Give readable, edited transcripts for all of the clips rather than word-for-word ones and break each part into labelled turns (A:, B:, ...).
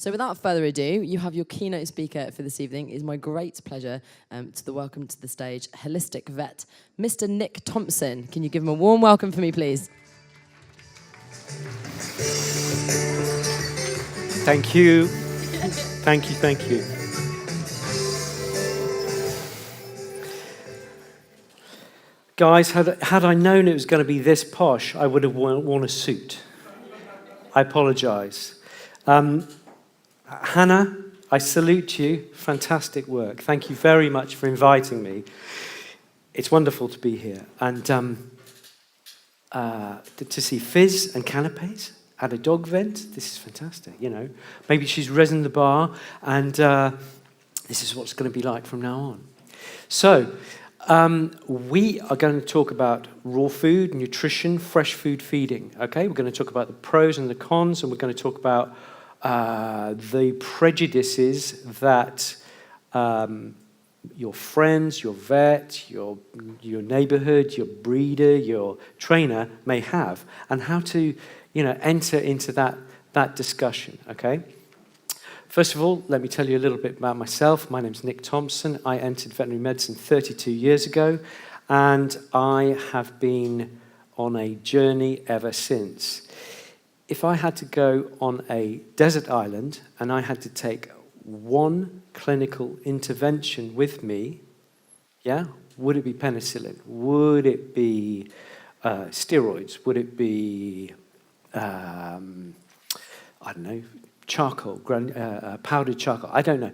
A: So without further ado, you have your keynote speaker for this evening. It is my great pleasure to welcome to the stage holistic vet, Mr. Nick Thompson. Can you give him a warm welcome for me, please?
B: Thank you. Thank you, thank you. Guys, had I known it was going to be this posh, I would have worn a suit. I apologize. Hannah, I salute you. Fantastic work. Thank you very much for inviting me. It's wonderful to be here. And to see Fizz and Canapes at a dog vent, this is fantastic, you know. Maybe she's risen the bar, and this is what's going to be like from now on. So, we are going to talk about raw food, nutrition, fresh food feeding, okay? We're going to talk about the pros and the cons, and we're going to talk about the prejudices that your friends, your vet, your neighborhood, your breeder, your trainer may have, and how to, enter into that discussion, okay? First of all, let me tell you a little bit about myself. My name's Nick Thompson. I entered veterinary medicine 32 years ago, and I have been on a journey ever since. If I had to go on a desert island and I had to take one clinical intervention with me, would it be penicillin? Would it be steroids? Would it be, charcoal, powdered charcoal? I don't know.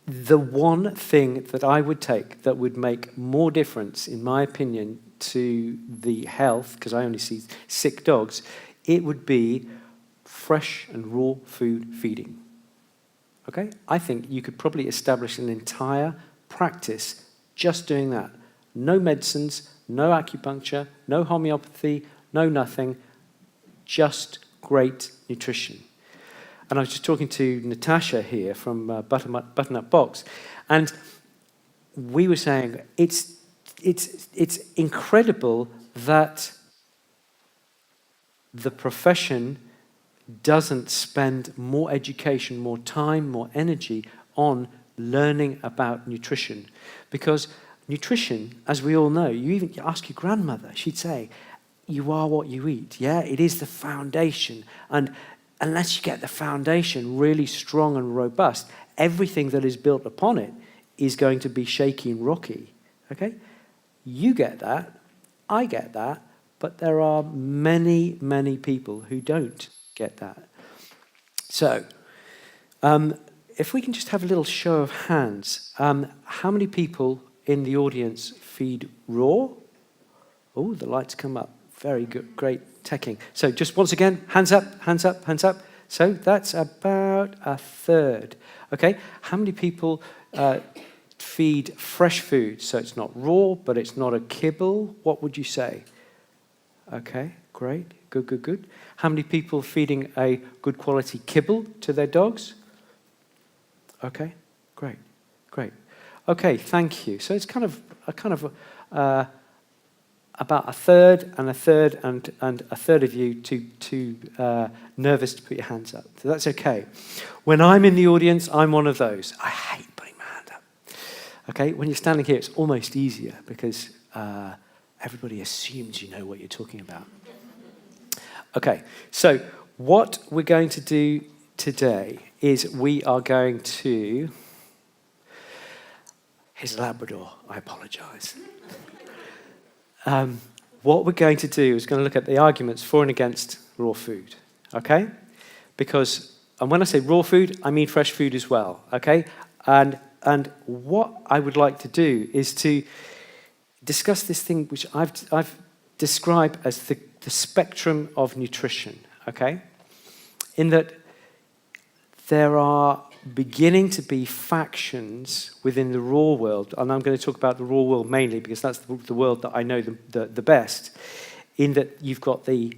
B: The one thing that I would take that would make more difference, in my opinion, to the health, because I only see sick dogs, it would be fresh and raw food feeding. Okay? I think you could probably establish an entire practice just doing that. No medicines, no acupuncture, no homeopathy, no nothing, just great nutrition. And I was just talking to Natasha here from Button Up Box, and we were saying it's incredible that the profession doesn't spend more education, more time, more energy on learning about nutrition. Because nutrition, as we all know, you even ask your grandmother, she'd say, you are what you eat. Yeah, it is the foundation. And unless you get the foundation really strong and robust, everything that is built upon it is going to be shaky and rocky. Okay? You get that, I get that, but there are many, many people who don't get that. So, if we can just have a little show of hands, how many people in the audience feed raw? Oh, the lights come up. Very good, great teching. So just once again, hands up, hands up, hands up. So that's about a third. Okay, how many people feed fresh food? So it's not raw, but it's not a kibble. What would you say? Okay, great, good, good, good. How many people feeding a good quality kibble to their dogs? Okay, great, great. Okay, thank you. So it's kind of about a third and a third and a third of you too nervous to put your hands up. So that's okay. When I'm in the audience, I'm one of those. I hate putting my hand up. Okay, when you're standing here, it's almost easier because everybody assumes you know what you're talking about. Okay, so what we're going to do today is we are going to... Here's Labrador, I apologize. What we're going to do is going to look at the arguments for and against raw food, okay? Because, and when I say raw food, I mean fresh food as well, okay? And what I would like to do is to discuss this thing which I've described as the spectrum of nutrition, okay? In that there are beginning to be factions within the raw world, and I'm going to talk about the raw world mainly because that's the world that I know the best. In that you've got the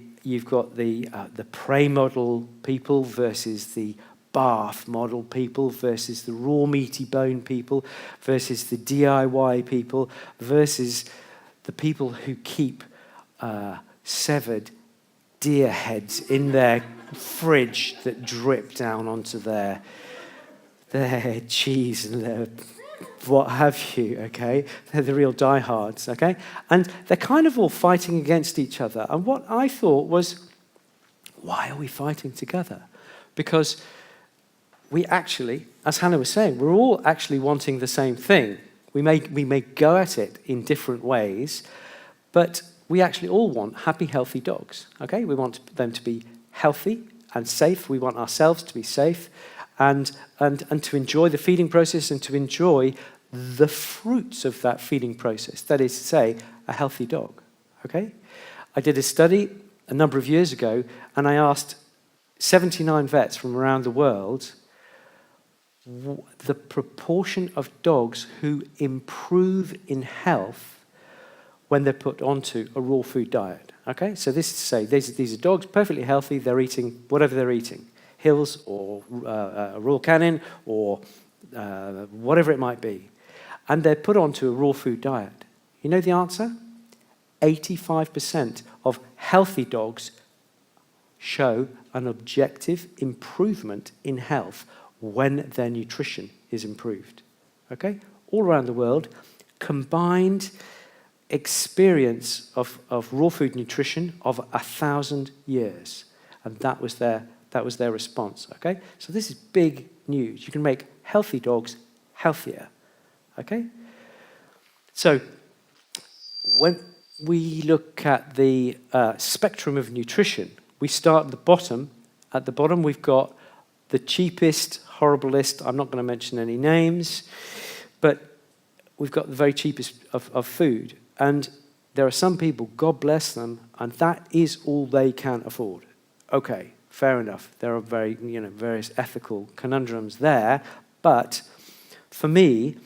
B: prey model people versus the bath model people versus the raw meaty bone people versus the DIY people versus the people who keep severed deer heads in their fridge that drip down onto their cheese and their what have you, okay? They're the real diehards, okay? And they're kind of all fighting against each other. And what I thought was, why are we fighting together? Because we actually, as Hannah was saying, we're all actually wanting the same thing. We may go at it in different ways, but we actually all want happy, healthy dogs, okay? We want them to be healthy and safe. We want ourselves to be safe and to enjoy the feeding process and to enjoy the fruits of that feeding process. That is to say, a healthy dog, okay? I did a study a number of years ago, and I asked 79 vets from around the world the proportion of dogs who improve in health when they're put onto a raw food diet. Okay, so this is to say these are dogs perfectly healthy. They're eating whatever they're eating, hills or raw canine or whatever it might be, and they're put onto a raw food diet. You know the answer? 85% of healthy dogs show an objective improvement in health when their nutrition is improved. Okay? All around the world, combined experience of raw food nutrition of 1,000 years. And that was their response. Okay? So this is big news. You can make healthy dogs healthier. Okay? So when we look at the spectrum of nutrition, we start at the bottom. At the bottom, we've got the cheapest, horriblest, I'm not going to mention any names, but we've got the very cheapest of food. And there are some people, God bless them, and that is all they can afford. Okay, fair enough. There are various ethical conundrums there, but for me,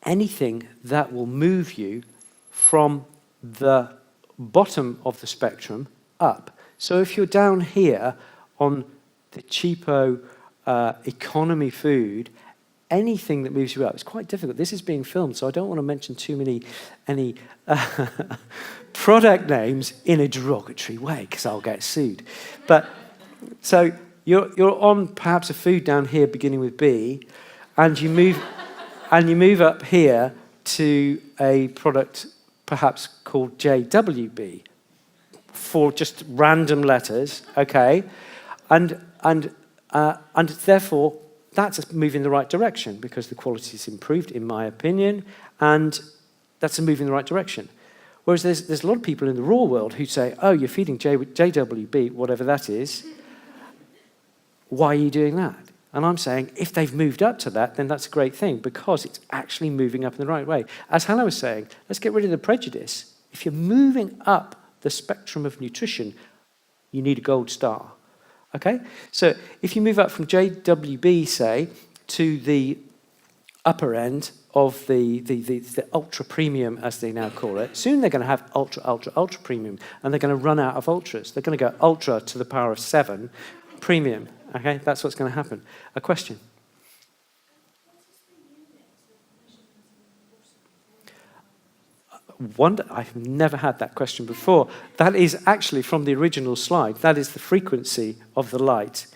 B: anything that will move you from the bottom of the spectrum up. So if you're down here on the cheapo economy food, anything that moves you up, it's quite difficult. This is being filmed, so I don't want to mention any product names in a derogatory way, because I'll get sued. But so you're on perhaps a food down here beginning with B, and you move up here to a product perhaps called JWB for just random letters, okay, and therefore that's a move in the right direction because the quality is improved, in my opinion, and that's a move in the right direction. Whereas there's a lot of people in the raw world who say, oh, you're feeding JWB, whatever that is, why are you doing that? And I'm saying, if they've moved up to that, then that's a great thing because it's actually moving up in the right way. As Hannah was saying, let's get rid of the prejudice. If you're moving up the spectrum of nutrition, you need a gold star. Okay? So if you move up from JWB, say, to the upper end of the ultra premium, as they now call it, soon they're going to have ultra premium, and they're going to run out of ultras. They're going to go ultra to the power of 7 premium. Okay? That's what's going to happen. A question? I've never had that question before. That is actually from the original slide. That is the frequency of the light.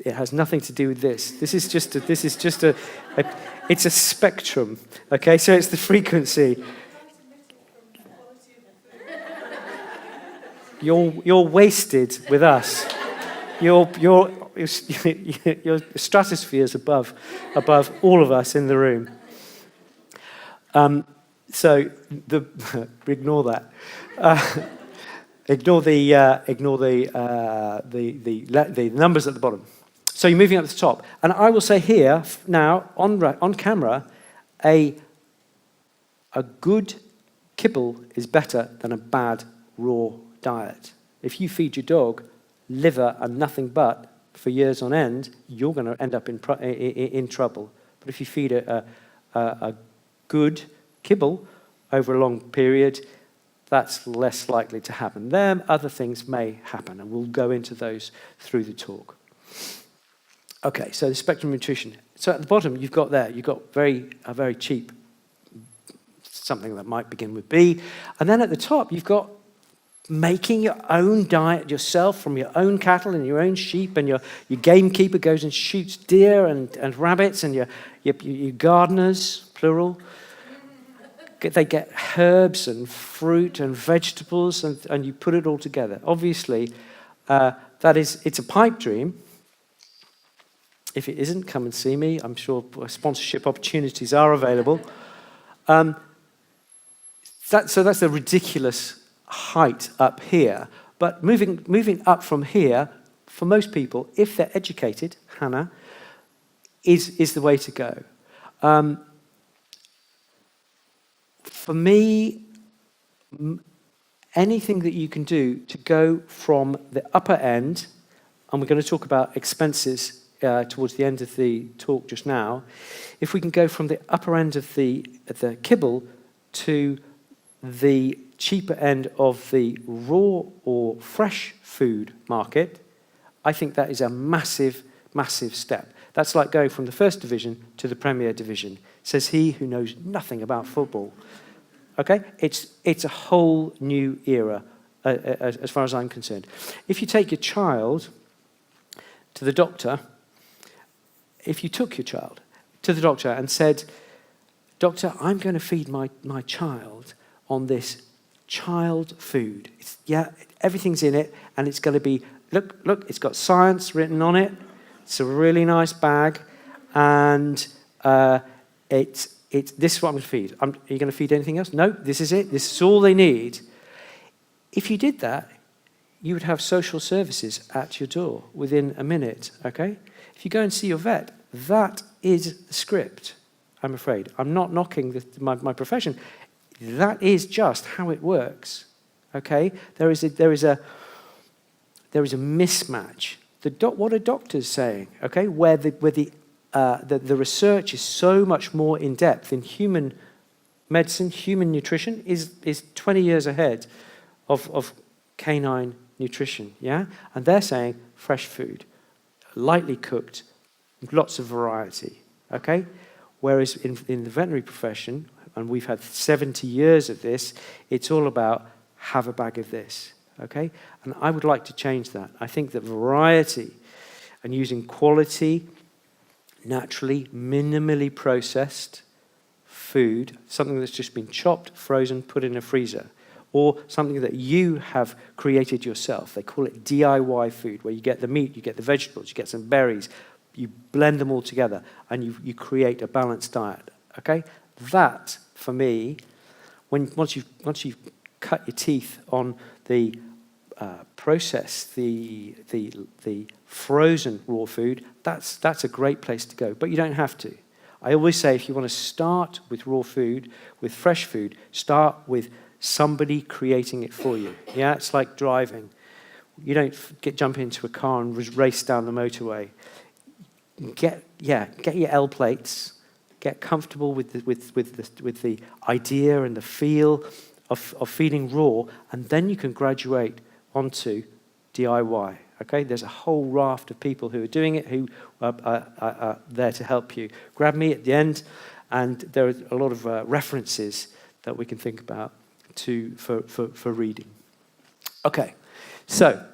B: It has nothing to do with this. This is just it's a spectrum. Okay, so it's the frequency. You're wasted with us. Your stratosphere is above all of us in the room. So ignore that. Ignore the numbers at the bottom. So you're moving up to the top, and I will say here now on camera, a good kibble is better than a bad raw diet. If you feed your dog liver and nothing but for years on end, you're going to end up in trouble. But if you feed a good kibble over a long period, that's less likely to happen. Then other things may happen, and we'll go into those through the talk. Okay, so the spectrum of nutrition. So at the bottom, you've got a very cheap, something that might begin with B, and then at the top, you've got making your own diet yourself from your own cattle and your own sheep, and your gamekeeper goes and shoots deer and rabbits, and your gardeners, plural, they get herbs and fruit and vegetables, and you put it all together. Obviously, it's a pipe dream. If it isn't, come and see me. I'm sure sponsorship opportunities are available. So that's a ridiculous height up here. But moving up from here, for most people, if they're educated, Hannah, is the way to go. For me, anything that you can do to go from the upper end, and we're going to talk about expenses towards the end of the talk just now, if we can go from the upper end of the kibble to the cheaper end of the raw or fresh food market, I think that is a massive, massive step. That's like going from the first division to the Premier Division, says he who knows nothing about football. Okay? It's a whole new era as far as I'm concerned. If you take your child to the doctor, if you took your child to the doctor and said, "Doctor, I'm going to feed my child on this child food. Everything's in it, and it's going to be, look, it's got science written on it. It's a really nice bag, and this is what I'm going to feed. Are you going to feed anything else? No, this is it. This is all they need." If you did that, you would have social services at your door within a minute, okay? If you go and see your vet, that is the script, I'm afraid. I'm not knocking my profession. That is just how it works, okay? There is a mismatch. What are doctors saying, okay? Where the research is so much more in depth in human medicine, human nutrition is 20 years ahead of canine nutrition, yeah? And they're saying fresh food, lightly cooked, lots of variety, okay? Whereas in the veterinary profession, and we've had 70 years of this, it's all about have a bag of this, okay? And I would like to change that. I think that variety and using quality, naturally, minimally processed food, something that's just been chopped, frozen, put in a freezer, or something that you have created yourself. They call it DIY food, where you get the meat, you get the vegetables, you get some berries, you blend them all together, and you create a balanced diet, okay? That, for me, once you've cut your teeth on the processed, the frozen raw food, that's a great place to go. But you don't have to. I always say if you want to start with raw food, with fresh food, start with somebody creating it for you. Yeah, it's like driving. You don't jump into a car and race down the motorway. Get your L plates. Get comfortable with the idea and the feel of feeding raw, and then you can graduate onto DIY. Okay, there's a whole raft of people who are doing it, who are there to help you. Grab me at the end, and there are a lot of references that we can think about for reading. Okay, so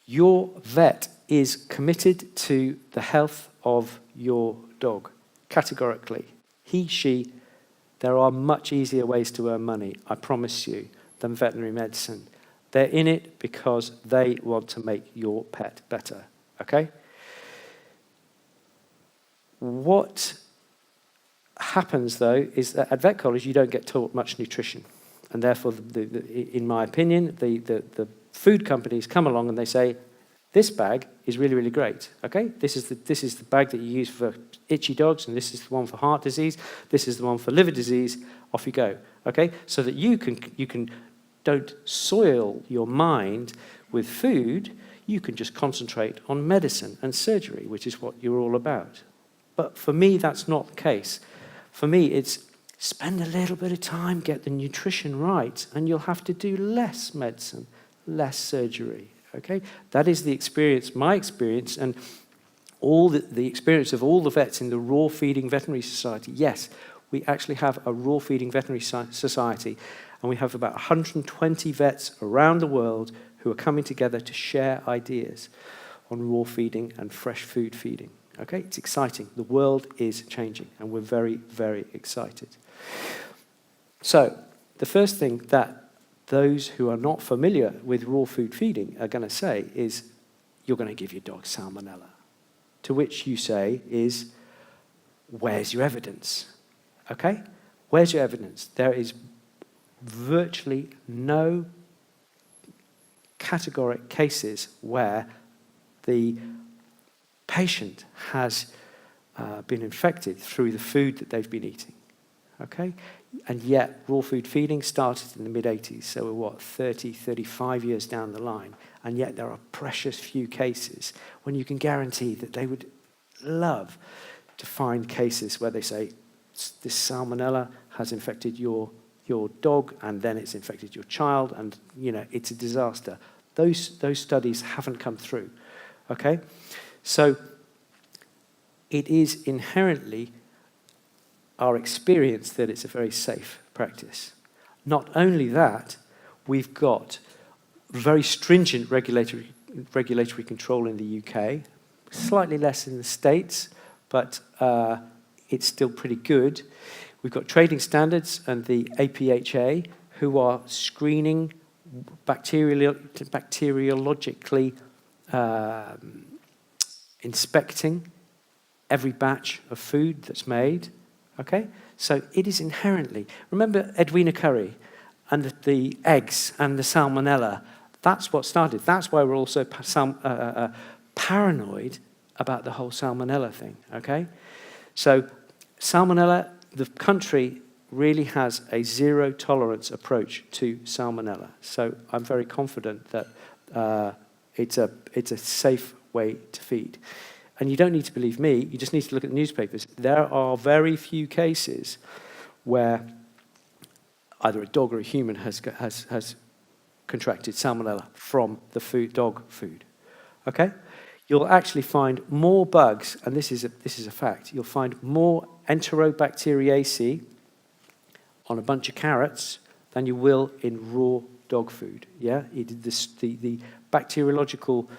B: your vet is committed to the health of your dog, categorically. He, she, there are much easier ways to earn money, I promise you, than veterinary medicine. They're in it because they want to make your pet better, okay? What happens, though, is that at vet college, you don't get taught much nutrition. And therefore, in my opinion, the food companies come along and they say, this bag is really, really great, okay? This is the bag that you use for itchy dogs, and this is the one for heart disease, this is the one for liver disease, off you go, okay? So that you can don't soil your mind with food, you can just concentrate on medicine and surgery, which is what you're all about. But for me, that's not the case. For me, it's spend a little bit of time, get the nutrition right, and you'll have to do less medicine, less surgery, okay? That is the experience, my experience, and all the experience of all the vets in the Raw Feeding Veterinary Society. Yes, We actually have a raw feeding veterinary society, and we have about 120 vets around the world who are coming together to share ideas on raw feeding and fresh food feeding. Okay, it's exciting. The world is changing, and we're very, very excited. So, the first thing that those who are not familiar with raw food feeding are going to say is, you're going to give your dog salmonella. To which you say is, where's your evidence? Okay? Where's your evidence? There is virtually no categoric cases where the patient has been infected through the food that they've been eating. Okay? And yet, raw food feeding started in the mid-80s, so we're, what, 30, 35 years down the line, and yet there are precious few cases when you can guarantee that they would love to find cases where they say, this salmonella has infected your dog, and then it's infected your child, and, it's a disaster. Those studies haven't come through, okay? So it is inherently our experience that it's a very safe practice. Not only that, we've got very stringent regulatory control in the UK, slightly less in the States, but it's still pretty good. We've got trading standards and the APHA, who are screening bacteriologically inspecting every batch of food that's made. Okay? So it is inherently... Remember Edwina Curry and the eggs and the salmonella? That's what started. That's why we're also paranoid about the whole salmonella thing. Okay? So salmonella, the country really has a zero-tolerance approach to salmonella. So I'm very confident that it's a safe way to feed. And you don't need to believe me, you just need to look at the newspapers. There are very few cases where either a dog or a human has contracted salmonella from the dog food. Okay? You'll actually find more bugs, and this is a fact, you'll find more Enterobacteriaceae on a bunch of carrots than you will in raw dog food. Yeah? The bacteriological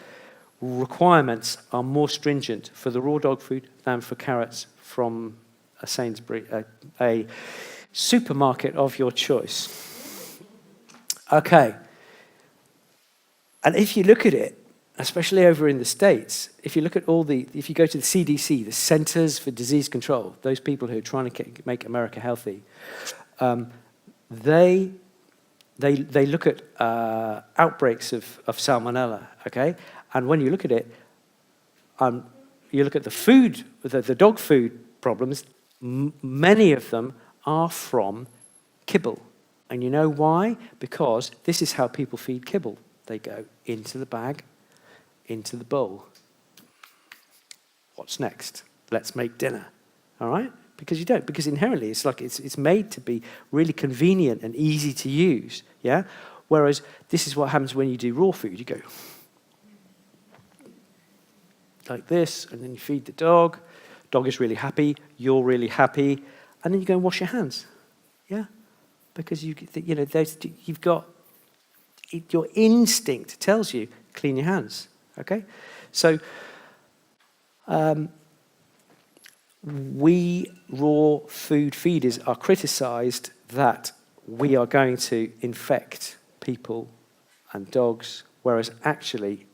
B: requirements are more stringent for the raw dog food than for carrots from a Sainsbury, a supermarket of your choice. Okay. And if you look at it, especially over in the States, if you look at if you go to the CDC, the Centers for Disease Control, those people who are trying to make America healthy, they look at outbreaks of salmonella, okay? And when you look at it, you look at the food, the dog food problems, many of them are from kibble. And you know why? Because this is how people feed kibble. They go into the bag, into the bowl. What's next? Let's make dinner. All right? Because you don't. Because inherently, it's made to be really convenient and easy to use. Yeah? Whereas this is what happens when you do raw food. You go like this, and then you feed the dog. Dog is really happy. You're really happy. And then you go and wash your hands. Yeah? Because you've got... Your instinct tells you, clean your hands. Okay? So... we raw food feeders are criticized that we are going to infect people and dogs, whereas actually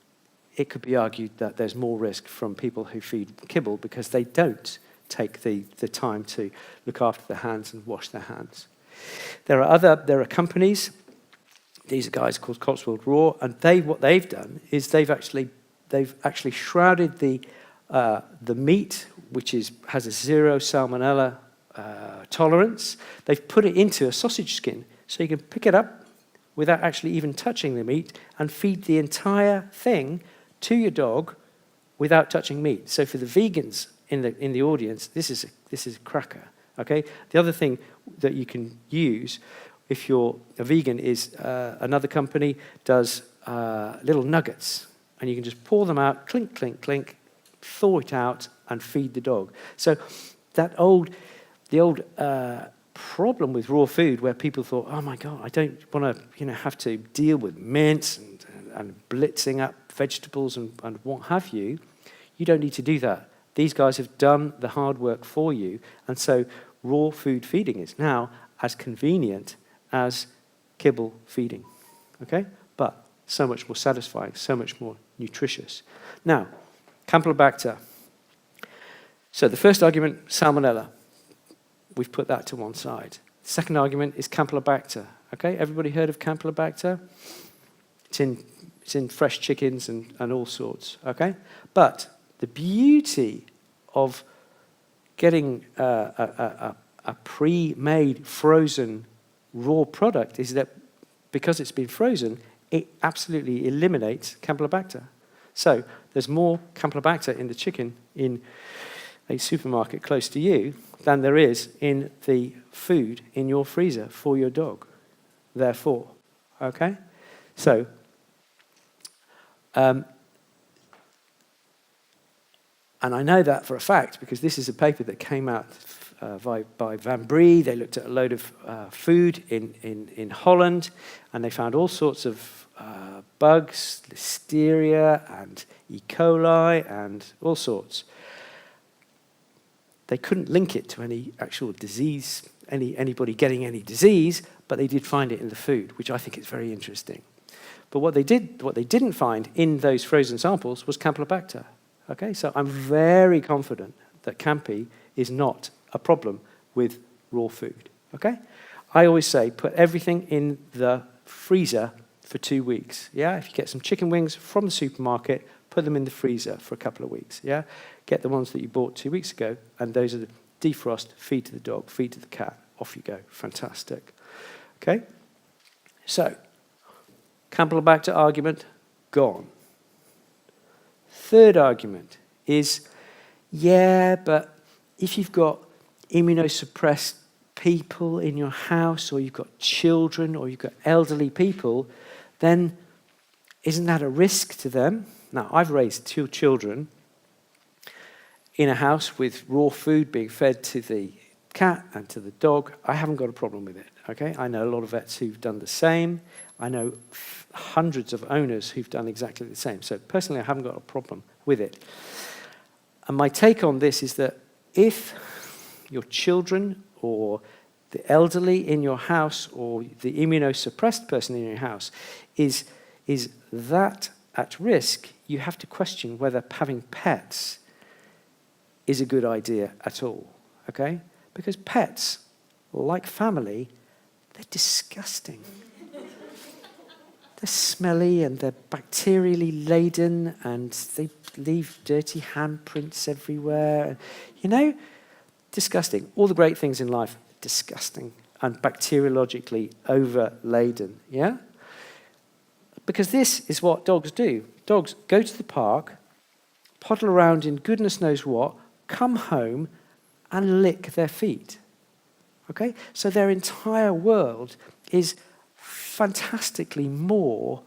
B: it could be argued that there's more risk from people who feed kibble because they don't take the time to look after their hands and wash their hands. There are companies, these are guys called Cotswold Raw, and what they've done is they've actually shrouded the meat, which has a zero salmonella tolerance. They've put it into a sausage skin, so you can pick it up without actually even touching the meat and feed the entire thing to your dog without touching meat. So for the vegans in the audience, this is a cracker. Okay. The other thing that you can use if you're a vegan is another company does little nuggets, and you can just pour them out, clink, clink, clink, thaw it out, and feed the dog. So the old problem with raw food where people thought, oh my God, I don't want to have to deal with mince and blitzing up vegetables and what have you. You don't need to do that. These guys have done the hard work for you. And so raw food feeding is now as convenient as kibble feeding. Okay? But so much more satisfying, so much more nutritious. Now, Campylobacter. So the first argument, Salmonella. We've put that to one side. The second argument is Campylobacter. Okay? Everybody heard of Campylobacter? It's in fresh chickens and all sorts. Okay? But the beauty of getting a pre-made frozen raw product is that because it's been frozen, it absolutely eliminates Campylobacter. So there's more Campylobacter in the chicken in a supermarket close to you than there is in the food in your freezer for your dog. Therefore, okay? So, and I know that for a fact because this is a paper that came out by Van Bree. They looked at a load of food in Holland, and they found all sorts of bugs, listeria and E. coli and all sorts. They couldn't link it to any actual disease, anybody getting any disease, but they did find it in the food, which I think is very interesting. But what they didn't find in those frozen samples was Campylobacter. Okay, so I'm very confident that Campy is not a problem with raw food. Okay, I always say put everything in the freezer for 2 weeks. Yeah, if you get some chicken wings from the supermarket, put them in the freezer for a couple of weeks. Yeah, get the ones that you bought 2 weeks ago, and those are the defrost, feed to the dog, feed to the cat. Off you go. Fantastic. Okay, so Campylobacter argument gone. Third argument is, yeah, but if you've got immunosuppressed people in your house, or you've got children, or you've got elderly people, then isn't that a risk to them? Now, I've raised 2 children in a house with raw food being fed to the cat and to the dog. I haven't got a problem with it, okay? I know a lot of vets who've done the same. I know hundreds of owners who've done exactly the same. So personally, I haven't got a problem with it. And my take on this is that if your children or the elderly in your house or the immunosuppressed person in your house is that at risk, you have to question whether having pets is a good idea at all, okay? Because pets, like family, they're disgusting. They're smelly and they're bacterially laden and they leave dirty handprints everywhere. Disgusting. All the great things in life, disgusting and bacteriologically overladen, yeah? Because this is what dogs do. Dogs go to the park, poddle around in goodness knows what, come home and lick their feet, okay? So their entire world is fantastically more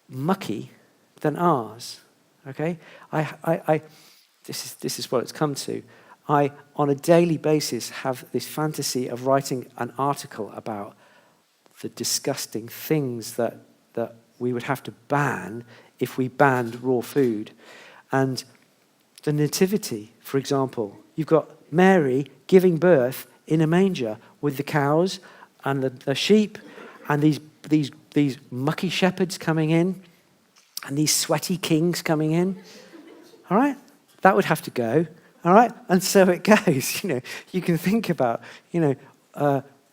B: mucky than ours. Okay, this is what it's come to. I, on a daily basis, have this fantasy of writing an article about the disgusting things that we would have to ban if we banned raw food, and the nativity, for example. You've got Mary giving birth in a manger with the cows and the sheep, and these mucky shepherds coming in, and these sweaty kings coming in. All right? That would have to go. All right? And so it goes. You can think about,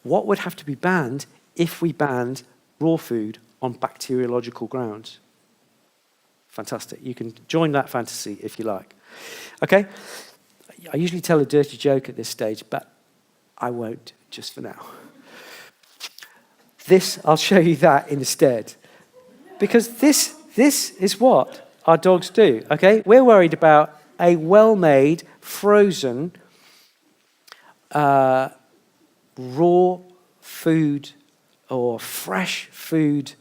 B: what would have to be banned if we banned raw food on bacteriological grounds. Fantastic. You can join that fantasy if you like. Okay? I usually tell a dirty joke at this stage, but I won't just for now. I'll show you that instead. Because this is what our dogs do, okay? We're worried about a well-made, frozen, raw food or fresh food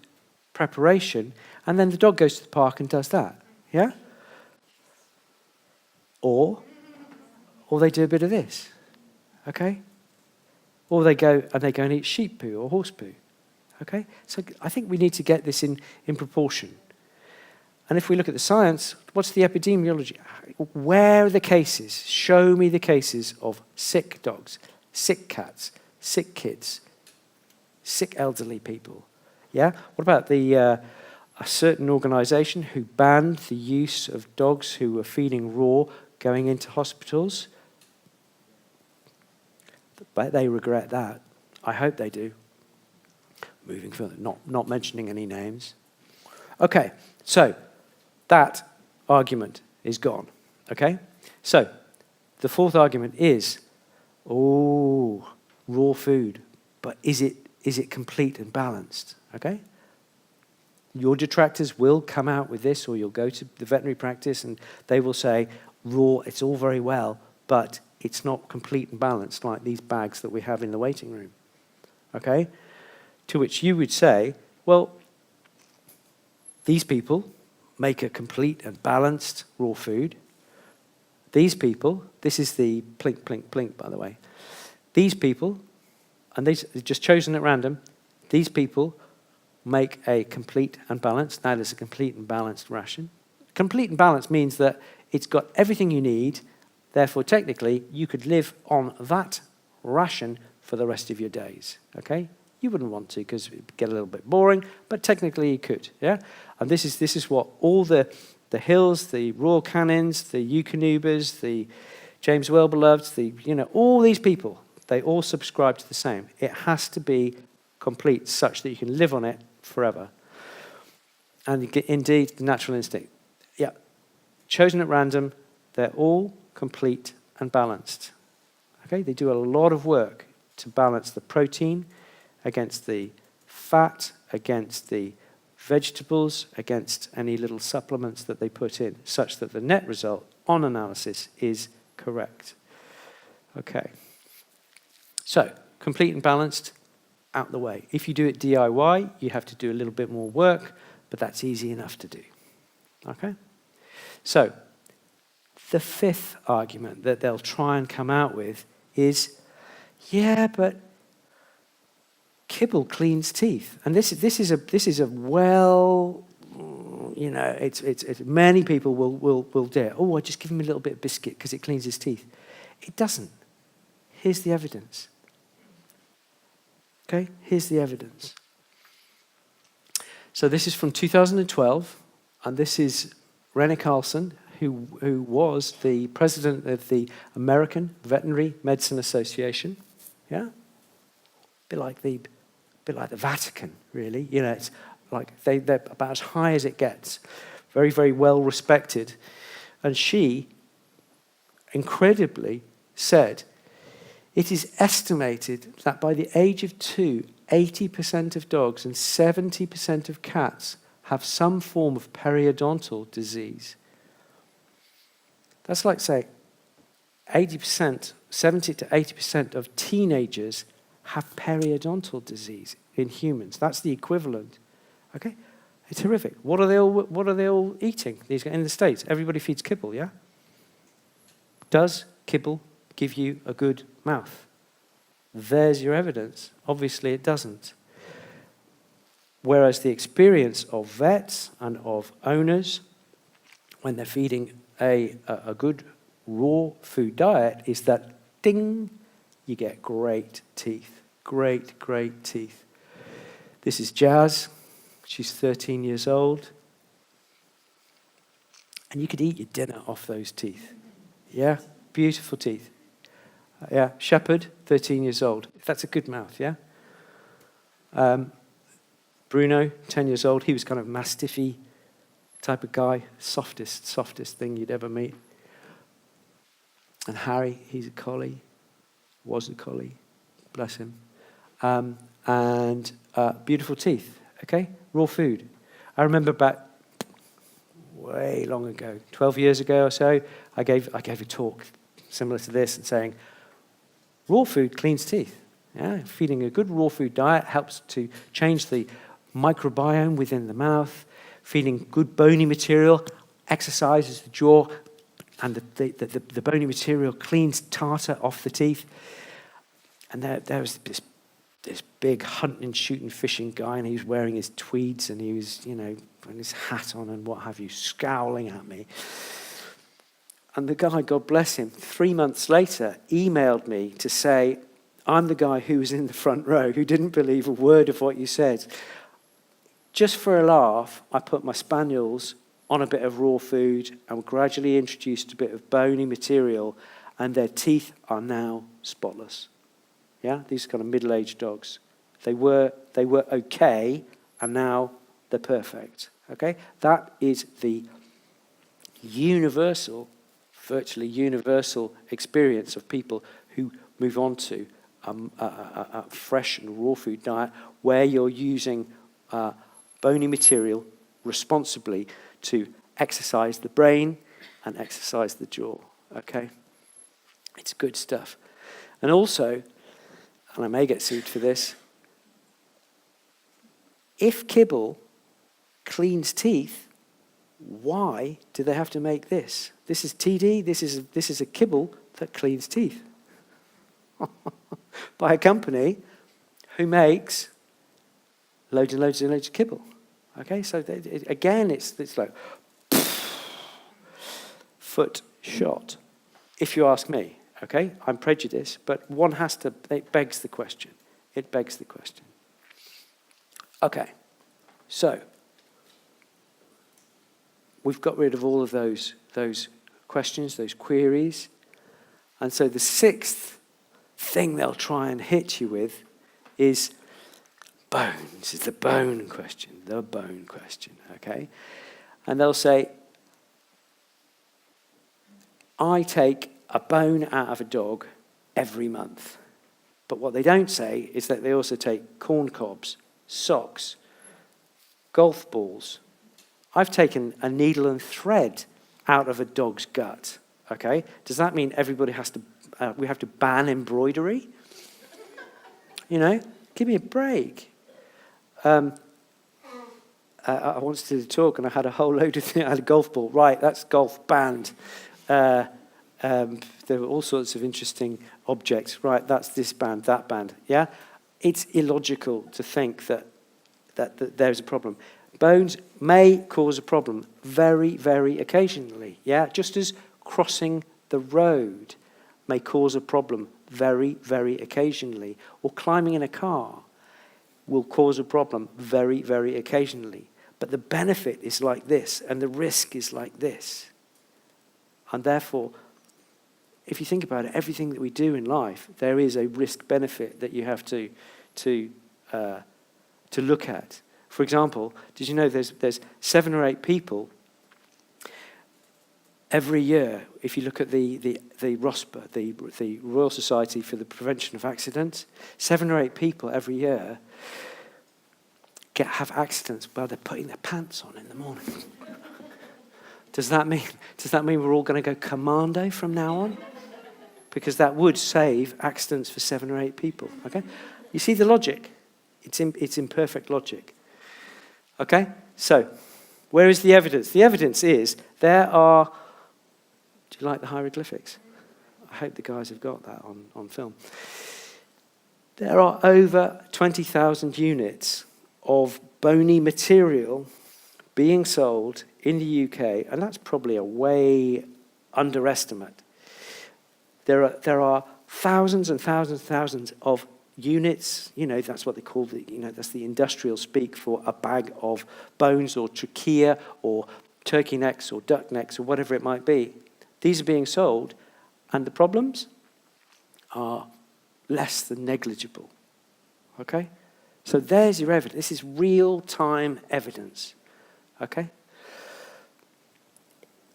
B: preparation, and then the dog goes to the park and does that, yeah? Or they do a bit of this. okay? Or they go and eat sheep poo or horse poo, okay? So I think we need to get this in proportion. And if we look at the science, what's the epidemiology? Where are the cases? Show me the cases of sick dogs, sick cats, sick kids, sick elderly people. Yeah? What about a certain organisation who banned the use of dogs who were feeding raw going into hospitals? But they regret that. I hope they do. Moving further, not mentioning any names. Okay, so that argument is gone. Okay? So the fourth argument is, raw food, but is it complete and balanced? Okay? Your detractors will come out with this, or you'll go to the veterinary practice and they will say, raw, it's all very well, but it's not complete and balanced like these bags that we have in the waiting room. Okay? To which you would say, well, these people make a complete and balanced raw food. These people, this is the plink, plink, plink, by the way. These people, and these are just chosen at random, these people make a complete and balanced. Now there's a complete and balanced ration. Complete and balanced means that it's got everything you need, therefore technically you could live on that ration for the rest of your days, okay? You wouldn't want to because it would get a little bit boring, but technically you could, yeah? And this is what all the Hills, the Royal Canins, the Eukanumas, the James Wellbeloveds, all these people, they all subscribe to the same. It has to be complete such that you can live on it forever. And indeed, the natural instinct. Yeah, chosen at random, they're all complete and balanced. Okay, they do a lot of work to balance the protein against the fat, against the vegetables, against any little supplements that they put in, such that the net result on analysis is correct. Okay. So, complete and balanced, out the way. If you do it DIY, you have to do a little bit more work, but that's easy enough to do. Okay? So, the fifth argument that they'll try and come out with is, yeah, but kibble cleans teeth. And this is a well, it's many people will do it. Oh, I just give him a little bit of biscuit because it cleans his teeth. It doesn't. Here's the evidence. Okay, here's the evidence. So this is from 2012, and this is René Carlson, who was the president of the American Veterinary Medicine Association. Yeah, bit like the Vatican, really. It's like they're about as high as it gets. Very, very well respected. And she, incredibly, said, it is estimated that by the age of 2, 80% of dogs and 70% of cats have some form of periodontal disease. That's like, say, 80%, 70 to 80% of teenagers have periodontal disease in humans. That's the equivalent. Okay? It's horrific. What are they all eating? In the States, everybody feeds kibble, yeah? Does kibble give you a good mouth? There's your evidence. Obviously it doesn't. Whereas the experience of vets and of owners when they're feeding a good raw food diet is that, ding, you get great teeth. Great, great teeth. This is Jazz. She's 13 years old. And you could eat your dinner off those teeth. Yeah? Beautiful teeth. Yeah, Shepherd, 13 years old. That's a good mouth, yeah? Bruno, 10 years old. He was kind of mastiffy type of guy. Softest thing you'd ever meet. And Harry, he's a collie. Was a collie. Bless him. And beautiful teeth, okay? Raw food. I remember back way long ago, 12 years ago or so, I gave a talk similar to this and saying, raw food cleans teeth. Yeah? Feeding a good raw food diet helps to change the microbiome within the mouth. Feeding good bony material exercises the jaw, and the bony material cleans tartar off the teeth. And there was this big hunting, shooting, fishing guy, and he was wearing his tweeds, and he was, putting his hat on and what have you, scowling at me. And the guy, God bless him, 3 months later, emailed me to say, I'm the guy who was in the front row who didn't believe a word of what you said. Just for a laugh, I put my spaniels on a bit of raw food and gradually introduced a bit of bony material, and their teeth are now spotless. Yeah, these are kind of middle-aged dogs. They were okay, and now they're perfect. Okay, that is the virtually universal experience of people who move on to a fresh and raw food diet where you're using bony material responsibly to exercise the brain and exercise the jaw. Okay, it's good stuff. And also, and I may get sued for this, if kibble cleans teeth, why do they have to make this? This is TD, this is a kibble that cleans teeth. By a company who makes loads and loads and loads of kibble. Okay, so again, it's like foot shot, if you ask me. Okay, I'm prejudiced, but one has to, it begs the question. It begs the question. Okay, so we've got rid of all of those questions, those queries. And so the sixth thing they'll try and hit you with is bones. It's the bone question, okay? And they'll say, I take a bone out of a dog every month. But what they don't say is that they also take corn cobs, socks, golf balls. I've taken a needle and thread out of a dog's gut, okay? Does that mean everybody has to, we have to ban embroidery? Give me a break. I once did a talk and I had a whole load of things. I had a golf ball. Right, that's golf, banned. There were all sorts of interesting objects. Right, that's this band, that band. Yeah? It's illogical to think that there's a problem. Bones may cause a problem very, very occasionally. Yeah? Just as crossing the road may cause a problem very, very occasionally. Or climbing in a car will cause a problem very, very occasionally. But the benefit is like this, and the risk is like this. And therefore, if you think about it, everything that we do in life, there is a risk-benefit that you have to look at. For example, did you know there's 7 or 8 people every year, if you look at the ROSPA, the Royal Society for the Prevention of Accidents, 7 or 8 people every year have accidents while they're putting their pants on in the morning. Does that mean we're all going to go commando from now on? Because that would save accidents for 7 or 8 people. Okay, you see the logic? It's imperfect logic. Okay, so where is the evidence? The evidence is there are. Do you like the hieroglyphics? I hope the guys have got that on film. There are over 20,000 units of bony material being sold in the UK, and that's probably a way underestimate. There are thousands and thousands and thousands of units, that's what they call that's the industrial speak for a bag of bones or trachea or turkey necks or duck necks or whatever it might be. These are being sold, and the problems are less than negligible. Okay? So there's your evidence. This is real-time evidence. Okay?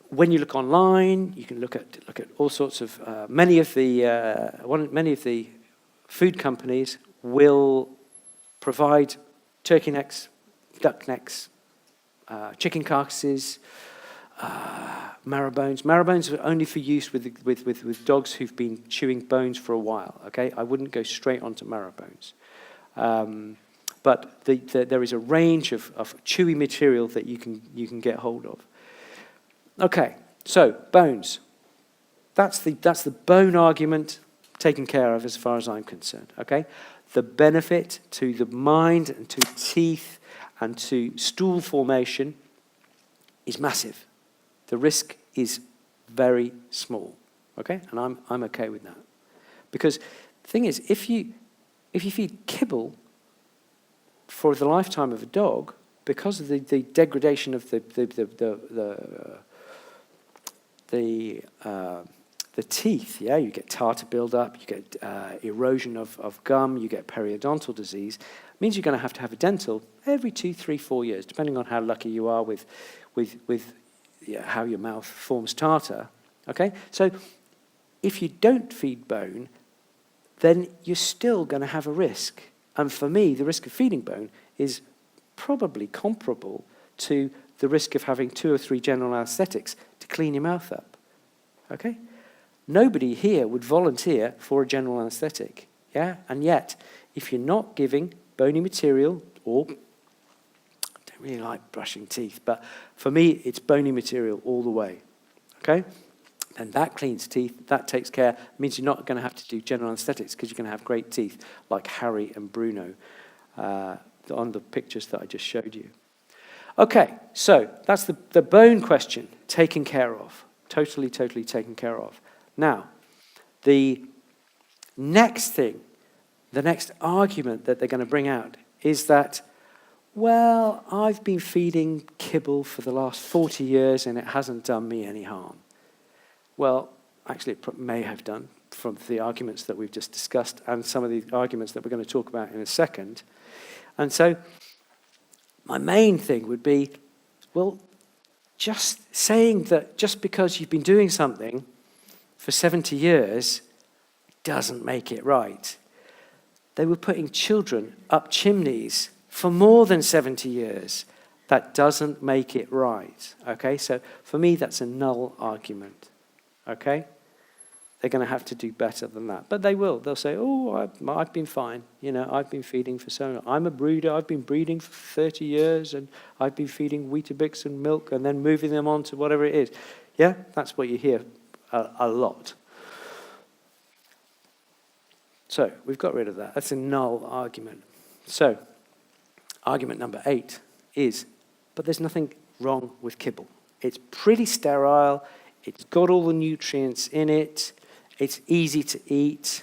B: When you look online, you can look at all sorts of many of the food companies will provide turkey necks, duck necks, chicken carcasses, marrow bones. Marrow bones are only for use with dogs who've been chewing bones for a while. Okay, I wouldn't go straight onto marrow bones. But there is a range of chewy material that you can get hold of. Okay, so bones. That's the bone argument taken care of as far as I'm concerned, okay? The benefit to the mind and to teeth and to stool formation is massive. The risk is very small, okay? And I'm okay with that. Because the thing is, if you feed kibble for the lifetime of a dog, because of the degradation of the teeth, yeah, you get tartar buildup, you get erosion of gum, you get periodontal disease. It means you're going to have a dental every 2, 3, 4 years, depending on how lucky you are with how your mouth forms tartar. Okay, so if you don't feed bone, then you're still going to have a risk. And for me, the risk of feeding bone is probably comparable to the risk of having 2 or 3 general anesthetics to clean your mouth up. Okay? Nobody here would volunteer for a general anesthetic. Yeah? And yet, if you're not giving bony material, or I don't really like brushing teeth, but for me, it's bony material all the way. Okay? And that cleans teeth, that takes care, means you're not going to have to do general anesthetics because you're going to have great teeth like Harry and Bruno on the pictures that I just showed you. Okay, so that's the bone question taken care of. Totally taken care of. Now, the next thing, the next argument that they're going to bring out is that, well, I've been feeding kibble for the last 40 years and it hasn't done me any harm. Well, actually, it may have done from the arguments that we've just discussed and some of the arguments that we're going to talk about in a second. And so my main thing would be, well, just saying that just because you've been doing something for 70 years doesn't make it right. They were putting children up chimneys for more than 70 years. That doesn't make it right. Okay, so for me, that's a null argument. Okay? They're going to have to do better than that. But they will. They'll say, oh, I've been fine. You know, I've been feeding for so long. I'm a brooder. I've been breeding for 30 years, and I've been feeding Weetabix and milk and then moving them on to whatever it is. Yeah? That's what you hear a lot. So we've got rid of that. That's a null argument. So argument number 8 is, but there's nothing wrong with kibble. It's pretty sterile. It's got all the nutrients in it. It's easy to eat.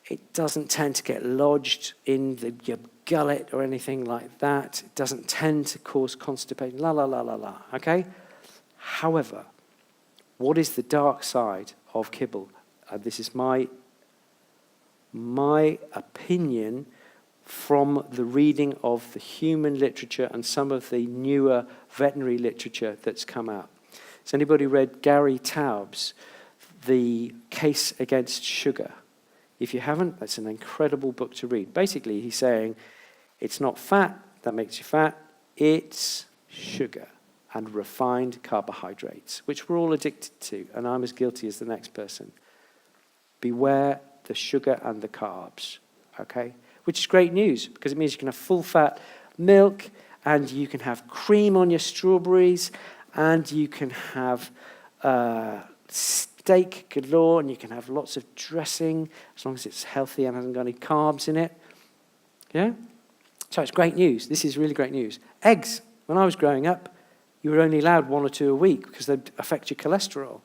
B: It doesn't tend to get lodged in your gullet or anything like that. It doesn't tend to cause constipation. La, la, la, la, la. Okay? However, what is the dark side of kibble? This is my opinion from the reading of the human literature and some of the newer veterinary literature that's come out. Has anybody read Gary Taub's The Case Against Sugar? If you haven't, that's an incredible book to read. Basically, he's saying it's not fat that makes you fat, it's sugar and refined carbohydrates, which we're all addicted to, and I'm as guilty as the next person. Beware the sugar and the carbs, okay? Which is great news, because it means you can have full-fat milk, and you can have cream on your strawberries, and you can have steak galore, and you can have lots of dressing, as long as it's healthy and hasn't got any carbs in it. Yeah? So it's great news. This is really great news. Eggs. When I was growing up, you were only allowed 1 or 2 a week because they'd affect your cholesterol.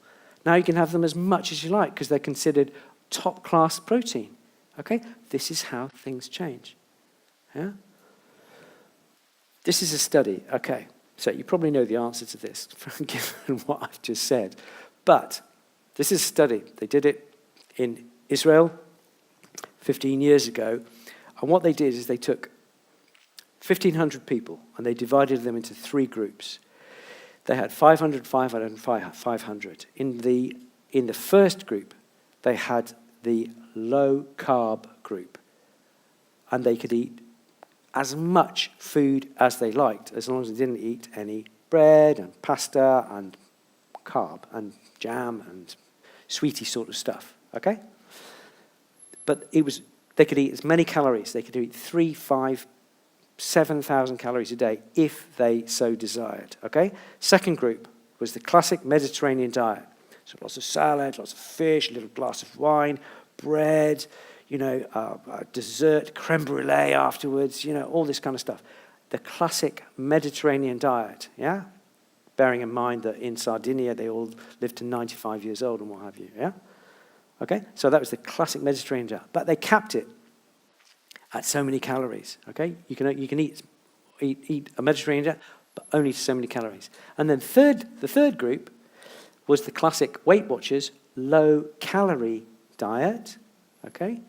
B: Now you can have them as much as you like because they're considered top-class protein. Okay? This is how things change. Yeah? This is a study. Okay. So you probably know the answer to this, given what I've just said. But this is a study. They did it in Israel 15 years ago. And what they did is they took 1,500 people and they divided them into 3 groups. They had 500, 500, and 500. In the first group, they had the low-carb group. And they could eat as much food as they liked, as long as they didn't eat any bread and pasta and carb and jam and sweetie sort of stuff, okay? But they could eat as many calories. They could eat 3, 5, 7,000 calories a day if they so desired, okay? Second group was the classic Mediterranean diet. So lots of salad, lots of fish, a little glass of wine, bread, dessert, creme brulee afterwards, all this kind of stuff. The classic Mediterranean diet, yeah? Bearing in mind that in Sardinia, they all lived to 95 years old and what have you, yeah? Okay, so that was the classic Mediterranean diet. But they capped it at so many calories, okay? You can eat a Mediterranean diet, but only so many calories. And then the third group was the classic Weight Watchers low-calorie diet, okay?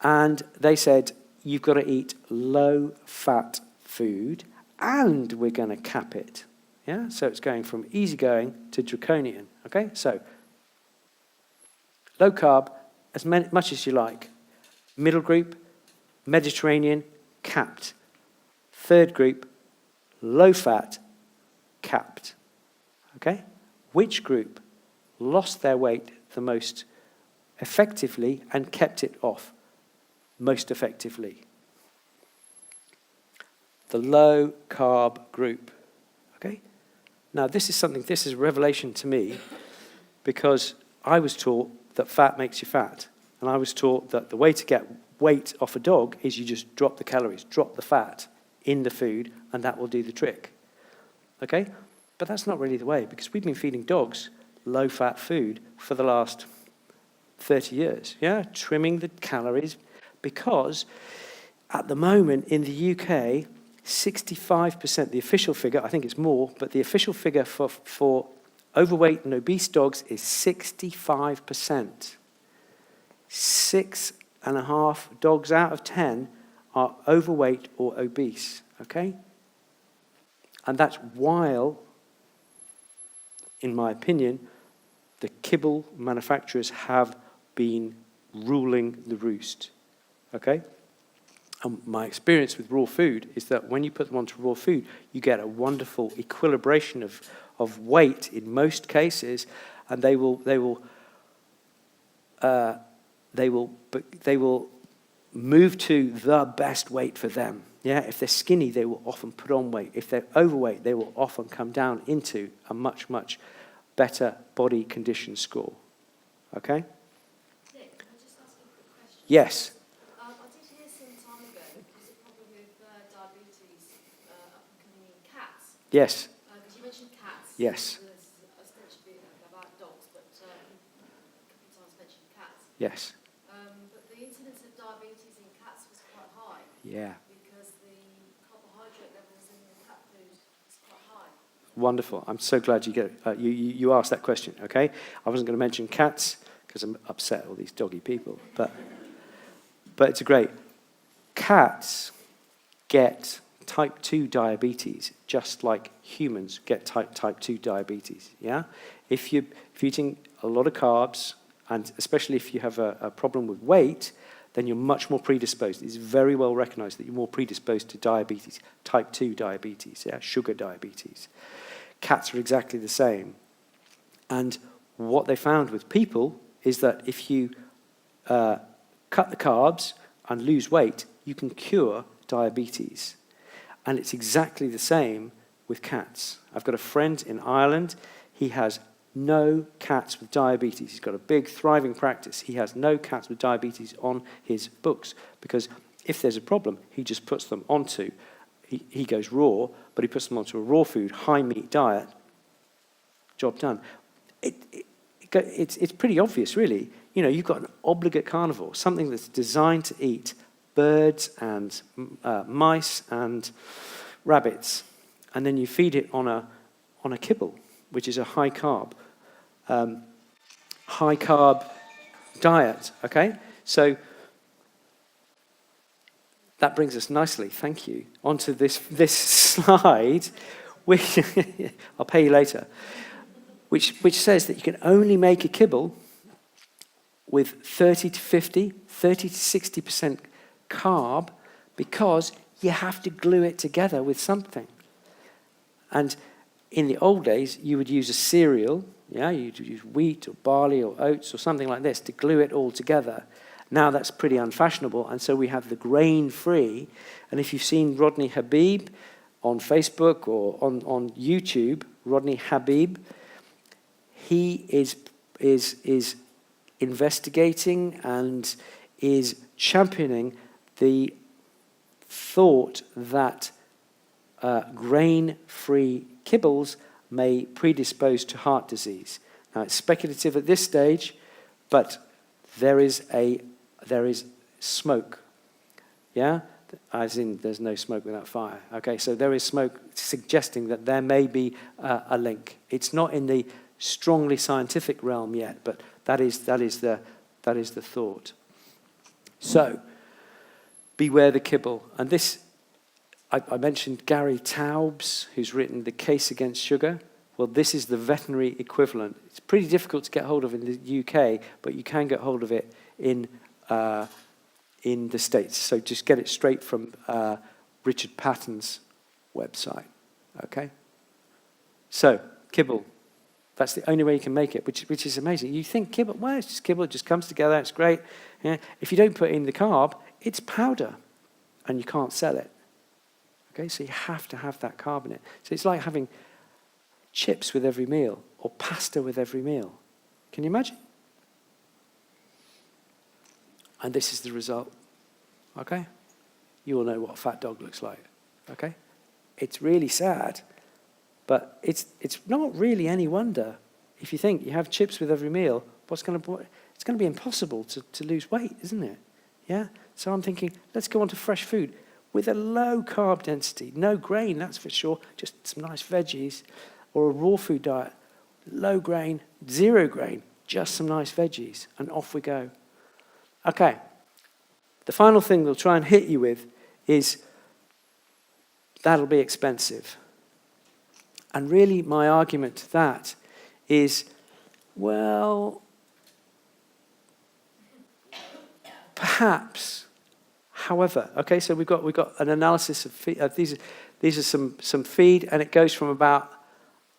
B: And they said, you've got to eat low-fat food, and we're going to cap it. Yeah, so it's going from easygoing to draconian. Okay, so low carb, as much as you like. Middle group, Mediterranean, capped. Third group, low fat, capped. Okay, which group lost their weight the most effectively and kept it off most effectively? The low carb group. Okay? Now this is a revelation to me, because I was taught that fat makes you fat. And I was taught that the way to get weight off a dog is you just drop the calories, drop the fat in the food, and that will do the trick. Okay? But that's not really the way, because we've been feeding dogs low-fat food for the last 30 years. Yeah? Trimming the calories, because at the moment in the UK, 65%, the official figure, I think it's more, but the official figure for overweight and obese dogs is 65%. 6.5 dogs out of 10 are overweight or obese, okay? And that's while, in my opinion, the kibble manufacturers have been ruling the roost, okay? And my experience with raw food is that when you put them onto raw food, you get a wonderful equilibration of weight in most cases, and they will move to the best weight for them. Yeah, if they're skinny, they will often put on weight. If they're overweight, they will often come down into a much, much better body condition score. Okay?
C: Nick, can I just ask you a quick question?
B: Yes.
C: I did hear some time ago there's a problem with diabetes up and coming in cats.
B: Yes.
C: Because you mentioned cats.
B: Yes.
C: I was mentioning about dogs, but a couple of times mentioned cats.
B: Yes.
C: But the incidence of diabetes in cats was quite high.
B: Yeah.
C: Because the carbohydrate levels in the cat food is quite high.
B: Wonderful. I'm so glad you asked that question, okay? I wasn't going to mention cats because I'm upset at all these doggy people, but it's great. Cats get type 2 diabetes just like humans get type 2 diabetes, yeah? If you're eating a lot of carbs, and especially if you have a problem with weight, then you're much more predisposed. It's very well recognized that you're more predisposed to diabetes, type 2 diabetes, yeah, sugar diabetes. Cats are exactly the same. And what they found with people is that if you cut the carbs and lose weight, you can cure diabetes. And it's exactly the same with cats. I've got a friend in Ireland. He has no cats with diabetes. He's got a big, thriving practice. He has no cats with diabetes on his books, because if there's a problem, he just puts them onto, he goes raw, but he puts them onto a raw food, high-meat diet. Job done. It's pretty obvious, really. You know, you've got an obligate carnivore, something that's designed to eat birds and mice and rabbits, and then you feed it on a kibble, which is a high-carb diet, okay? So that brings us nicely, thank you, onto this slide, which I'll pay you later, which says that you can only make a kibble with 30 to 60% carb, because you have to glue it together with something. And in the old days, you would use a cereal, yeah, you'd use wheat or barley or oats or something like this to glue it all together. Now that's pretty unfashionable, and so we have the grain-free. And if you've seen Rodney Habib on Facebook or on YouTube, Rodney Habib, he is investigating and is championing the thought that grain-free kibbles may predispose to heart disease. Now, it's speculative at this stage, but there is smoke. Yeah? As in, there's no smoke without fire. Okay, so there is smoke suggesting that there may be a link. It's not in the strongly scientific realm yet, but that is the thought. So, beware the kibble. And this, I mentioned Gary Taubes, who's written The Case Against Sugar. Well, this is the veterinary equivalent. It's pretty difficult to get hold of in the UK, but you can get hold of it in the States. So just get it straight from Richard Patton's website. Okay? So, kibble. That's the only way you can make it, which is amazing. You think kibble, well, it's just kibble, it just comes together, it's great. Yeah? If you don't put in the carb, it's powder, and you can't sell it. Okay, so you have to have that carb in it. So it's like having chips with every meal, or pasta with every meal. Can you imagine? And this is the result. Okay? You all know what a fat dog looks like. Okay? It's really sad, but it's not really any wonder. If you think you have chips with every meal, it's going to be impossible to lose weight, isn't it? Yeah? So I'm thinking, let's go on to fresh food with a low carb density, no grain, that's for sure, just some nice veggies, or a raw food diet, low grain, zero grain, just some nice veggies, and off we go. Okay, the final thing we'll try and hit you with is that'll be expensive. And really my argument to that is, well, perhaps. However, okay, so we've got an analysis of feed. These are some feed, and it goes from about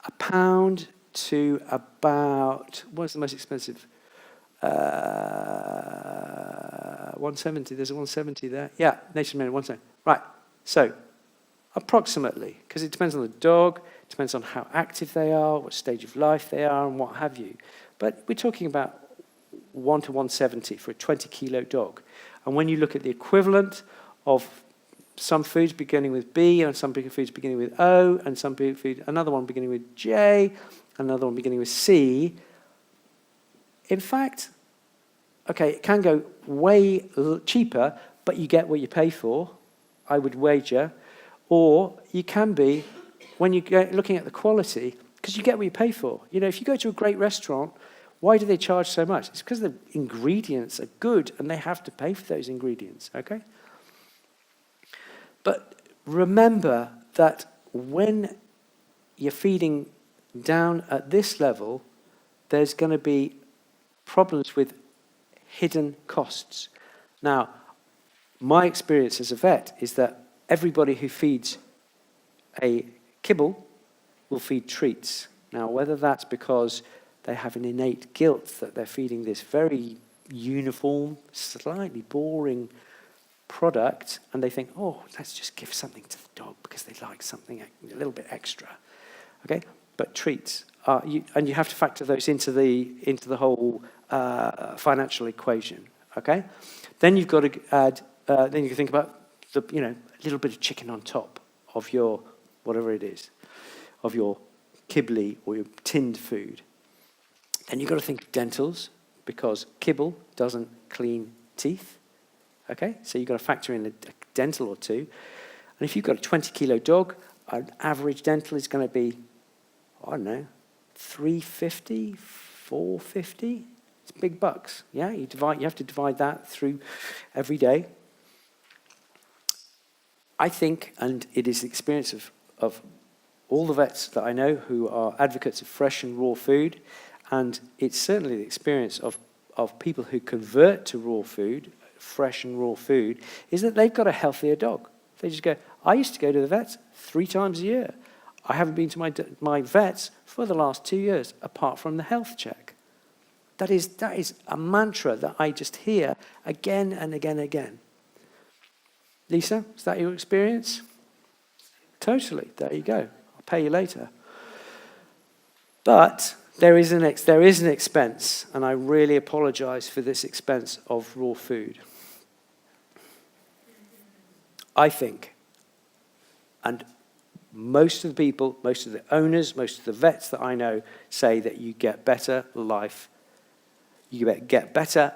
B: £1 to about, what's the most expensive? 170. There's a 170 there. Yeah, Nation Man 170. Right. So, approximately, because it depends on the dog, it depends on how active they are, what stage of life they are, and what have you. But we're talking about 1 to 170 for a 20-kilo dog. And when you look at the equivalent of some foods beginning with B, and some foods beginning with O, and some food, another one beginning with J, another one beginning with C, in fact, okay, it can go way cheaper, but you get what you pay for, I would wager. Or you can be, when you're looking at the quality, because you get what you pay for. You know, if you go to a great restaurant, why do they charge so much? It's because the ingredients are good and they have to pay for those ingredients, okay? But remember that when you're feeding down at this level, there's going to be problems with hidden costs. Now, my experience as a vet is that everybody who feeds a kibble will feed treats. Now, whether that's because they have an innate guilt that they're feeding this very uniform, slightly boring product, and they think, oh, let's just give something to the dog because they like something a little bit extra. Okay, but treats are, and you have to factor those into the whole financial equation. Okay, then you've got to add. Then you can think about a little bit of chicken on top of your whatever it is, of your kibble or your tinned food. Then you've got to think of dentals, because kibble doesn't clean teeth. Okay, so you've got to factor in a dental or two. And if you've got a 20-kilo dog, an average dental is going to be, I don't know, $350, $450. It's big bucks. Yeah, you have to divide that through every day. I think, and it is the experience of all the vets that I know who are advocates of fresh and raw food, and it's certainly the experience of people who convert to raw food, fresh and raw food, is that they've got a healthier dog. They just go, I used to go to the vets 3 times a year. I haven't been to my vets for the last 2 years, apart from the health check. That is a mantra that I just hear again and again and again. Lisa, is that your experience? Totally. There you go. I'll pay you later. But there is an expense, and I really apologize for this expense of raw food. I think, and most of the people, most of the owners, most of the vets that I know say that you get better life, you get better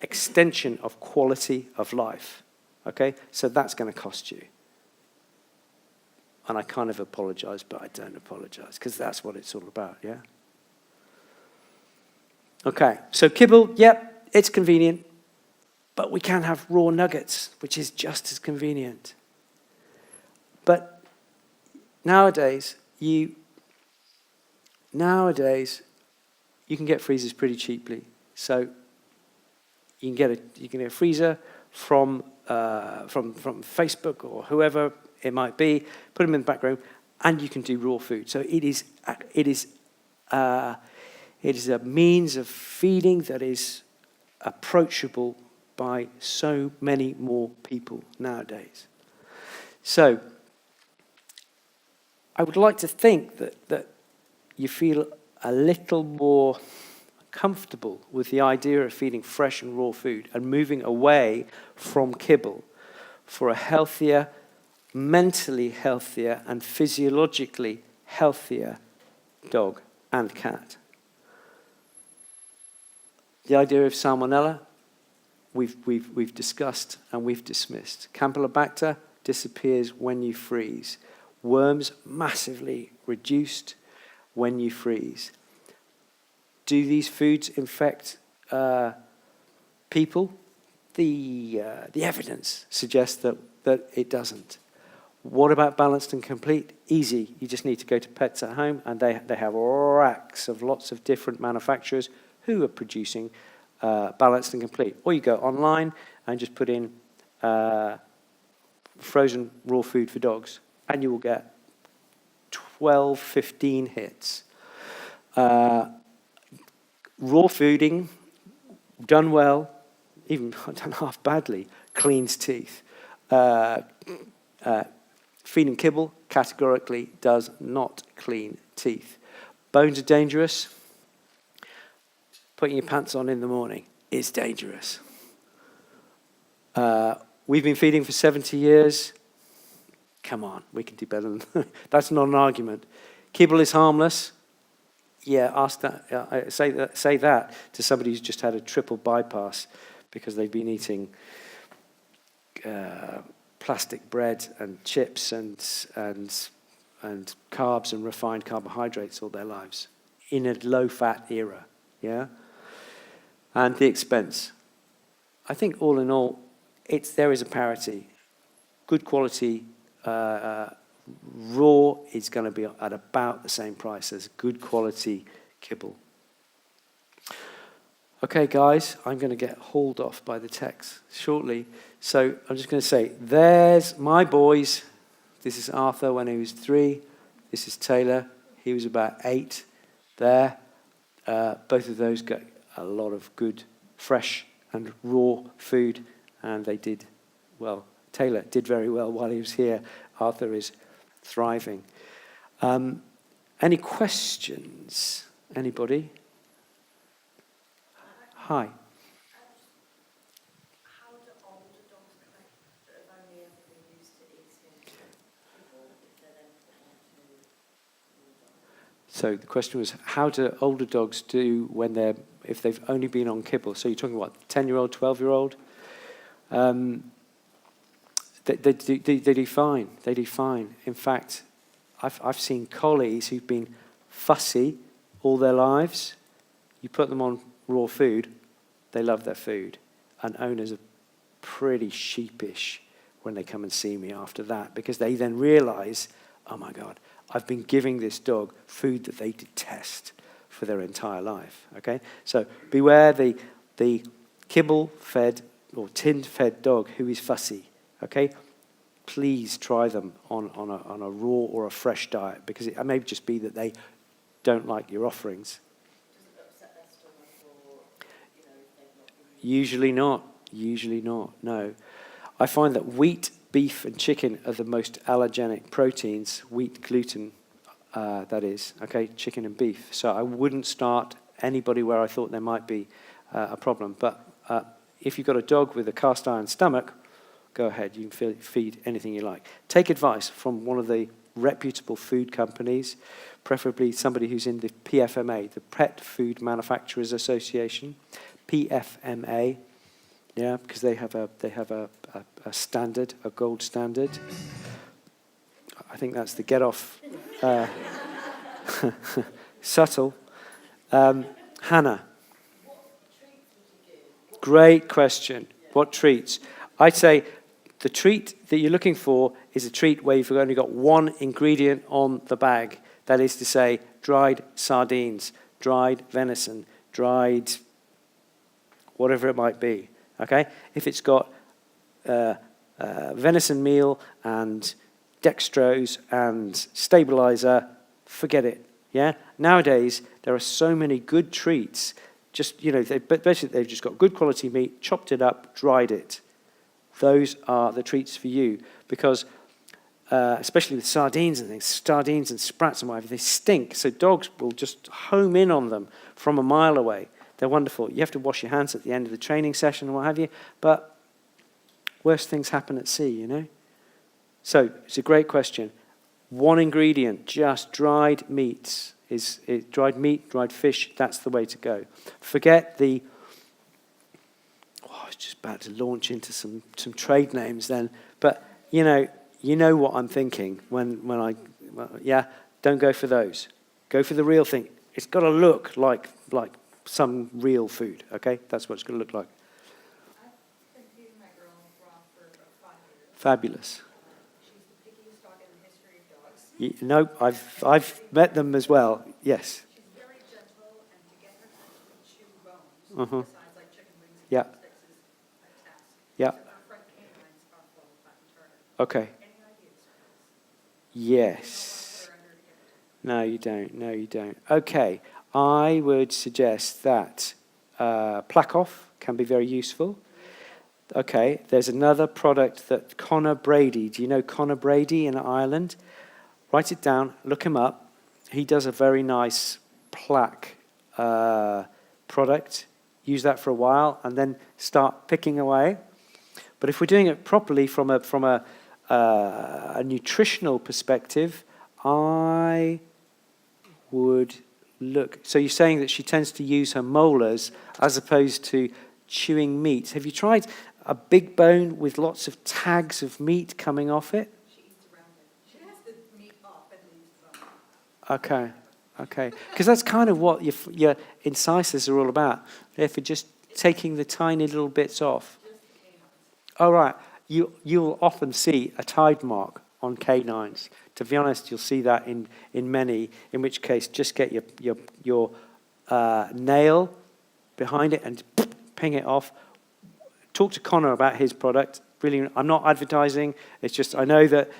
B: extension of quality of life, okay? So that's going to cost you. And I kind of apologize, but I don't apologize, because that's what it's all about, yeah? Okay, so kibble, yep, it's convenient, but we can have raw nuggets, which is just as convenient. But nowadays, you can get freezers pretty cheaply. So you can get a freezer from Facebook or whoever it might be, put them in the back room, and you can do raw food. So it is a means of feeding that is approachable by so many more people nowadays. So I would like to think that you feel a little more comfortable with the idea of feeding fresh and raw food and moving away from kibble for a healthier, mentally healthier and physiologically healthier dog and cat. The idea of salmonella, we've discussed and we've dismissed. Campylobacter disappears when you freeze. Worms massively reduced when you freeze. Do these foods infect people? The evidence suggests that it doesn't. What about balanced and complete? Easy. You just need to go to Pets at Home, and they have racks of lots of different manufacturers who are producing balanced and complete. Or you go online and just put in frozen raw food for dogs, and you will get 12, 15 hits. Raw fooding, done well, even done half badly, cleans teeth. Feeding kibble categorically does not clean teeth. Bones are dangerous. Putting your pants on in the morning is dangerous. We've been feeding for 70 years. Come on, we can do better than that. That's not an argument. Kibble is harmless. Yeah, ask that. Say that to somebody who's just had a triple bypass because they've been eating plastic bread and chips and carbs and refined carbohydrates all their lives in a low-fat era. Yeah, and the expense. I think all in all, there is a parity. Good quality raw is going to be at about the same price as good quality kibble. Okay, guys, I'm going to get hauled off by the techs shortly. So I'm just going to say, there's my boys. This is Arthur when he was 3. This is Taylor. He was about 8 there. Both of those got a lot of good, fresh and raw food, and they did well. Taylor did very well while he was here. Arthur is thriving. Any questions? Anybody? Hi.
C: How do older dogs connect that have only ever been used to eating kibble if they're then put onto raw dogs?
B: So the question was, how do older dogs do if they've only been on kibble? So you're talking what, 10-year-old, 12-year-old? They do fine. They do fine. In fact, I've seen collies who've been fussy all their lives. You put them on raw food, they love their food. And owners are pretty sheepish when they come and see me after that, because they then realize, oh my God, I've been giving this dog food that they detest for their entire life. Okay? So beware the kibble-fed or tin-fed dog who is fussy. Okay? Please try them on a raw or a fresh diet, because it may just be that they don't like your offerings.
C: Does it upset their stomach or, if they've not been...
B: Usually not, no. I find that wheat, beef and chicken are the most allergenic proteins. Wheat, gluten, that is, okay, chicken and beef. So I wouldn't start anybody where I thought there might be a problem. But if you've got a dog with a cast iron stomach, go ahead, you can feed anything you like. Take advice from one of the reputable food companies, preferably somebody who's in the PFMA, the Pet Food Manufacturers Association, PFMA, yeah, because they have a standard, a gold standard. I think that's the get off. Subtle. Hannah. Great question. What treats? I'd say the treat that you're looking for is a treat where you've only got one ingredient on the bag. That is to say, dried sardines, dried venison, dried whatever it might be. Okay? If it's got venison meal and dextrose and stabilizer, forget it. Yeah. Nowadays there are so many good treats. Just basically they've just got good quality meat, chopped it up, dried it. Those are the treats for you because, especially with sardines and things, sardines and sprats and whatever, they stink. So dogs will just home in on them from a mile away. They're wonderful. You have to wash your hands at the end of the training session and what have you. But worse things happen at sea, So it's a great question. One ingredient, just dried meats, dried meat, dried fish, that's the way to go. Forget the, I was just about to launch into some trade names then, but you know what I'm thinking don't go for those. Go for the real thing. It's got to look like some real food, okay? That's what it's going to look like.
C: I've been feeding my girl raw for about 5 years.
B: Fabulous.
C: She's the pickiest dog in the history of dogs.
B: No, I've met them as well. Yes.
C: She's very gentle, and to get her to actually chew bones,
B: Mhm.
C: besides like chicken wings and
B: Yeah.
C: sticks, is a task.
B: Yeah.
C: So our front canines are full of Latin Turner.
B: Okay.
C: Any ideas?
B: Yes.
C: I don't want to put her under to give it to.
B: No, you don't. Okay. I would suggest that Plakoff can be very useful. Okay, there's another product that Connor Brady, do you know Connor Brady in Ireland? Write it down, look him up. He does a very nice plaque product. Use that for a while and then start picking away. But if we're doing it properly from a nutritional perspective, I would look. So you're saying that she tends to use her molars as opposed to chewing meat. Have you tried a big bone with lots of tags of meat coming off it?
C: She eats around it. She has the meat off and leaves the bone.
B: Okay. Because that's kind of what your incisors are all about. They're for just taking the tiny little bits off.
C: Just the canines.
B: All right. You'll often see a tide mark on canines. To be honest, you'll see that in many, in which case just get your nail behind it and ping it off. Talk to Connor about his product. Really, I'm not advertising. It's just I know that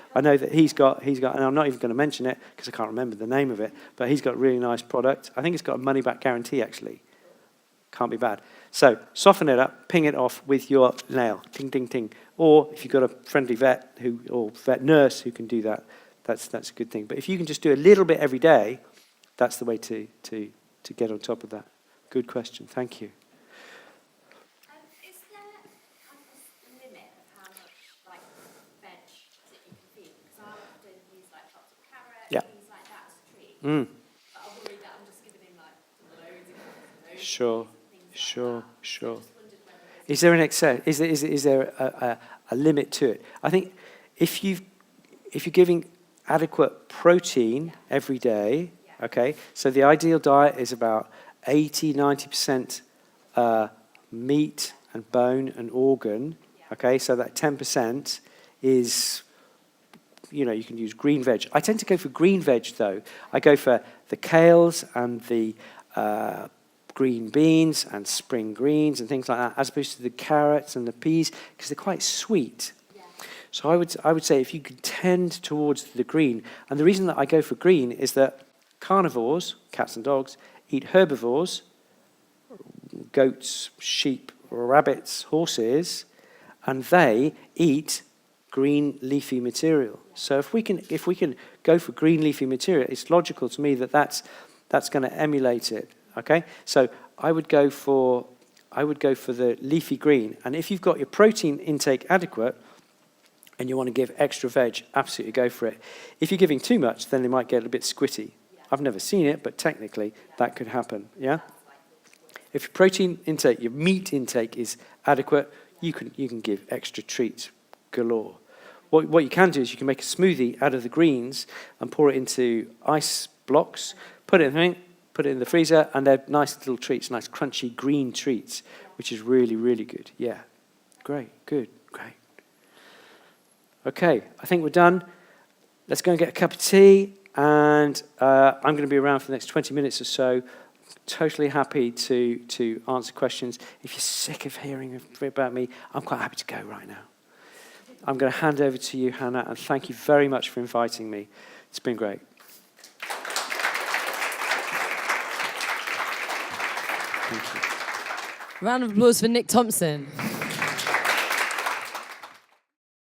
B: he's got, and I'm not even going to mention it because I can't remember the name of it. But he's got a really nice product. I think it's got a money back guarantee actually. Can't be bad. So soften it up, ping it off with your nail, ting ting ting. Or if you've got a friendly vet or vet nurse who can do that, that's a good thing. But if you can just do a little bit every day, that's the way to get on top of that. Good question. Thank you.
D: Is there a limit of how much veg that you can feed? Because I often use chopped up carrot, things like that as a treat. But I worry that I'm just giving him loads of things.
B: Sure.
D: So I just wondered whether
B: Is there an excess? Is there a limit to it? I think if you're giving adequate protein every day, okay, so the ideal diet is about 80-90% meat and bone and organ, okay, so that 10% is, you can use green veg. I tend to go for green veg though. I go for the kales and the green beans and spring greens and things like that, as opposed to the carrots and the peas, because they're quite sweet. So I would say if you could tend towards the green, and the reason that I go for green is that carnivores, cats and dogs, eat herbivores, goats, sheep, rabbits, horses, and they eat green leafy material. So if we can go for green leafy material, it's logical to me that that's going to emulate it. Okay, so I would go for the leafy green. And if you've got your protein intake adequate and you want to give extra veg, absolutely go for it. If you're giving too much, then they might get a bit squitty. I've never seen it, but technically that could happen. Yeah. If your protein intake, your meat intake is adequate, you can give extra treats galore. What you can do is you can make a smoothie out of the greens and pour it into ice blocks, put it in the freezer, and they're nice little treats, nice crunchy green treats, which is really, really good. Yeah. Great. Good. Great. Okay, I think we're done. Let's go and get a cup of tea, and I'm going to be around for the next 20 minutes or so. Totally happy to answer questions. If you're sick of hearing about me, I'm quite happy to go right now. I'm going to hand over to you, Hannah, and thank you very much for inviting me. It's been great. Thank you.
A: Round of applause for Nick Thompson.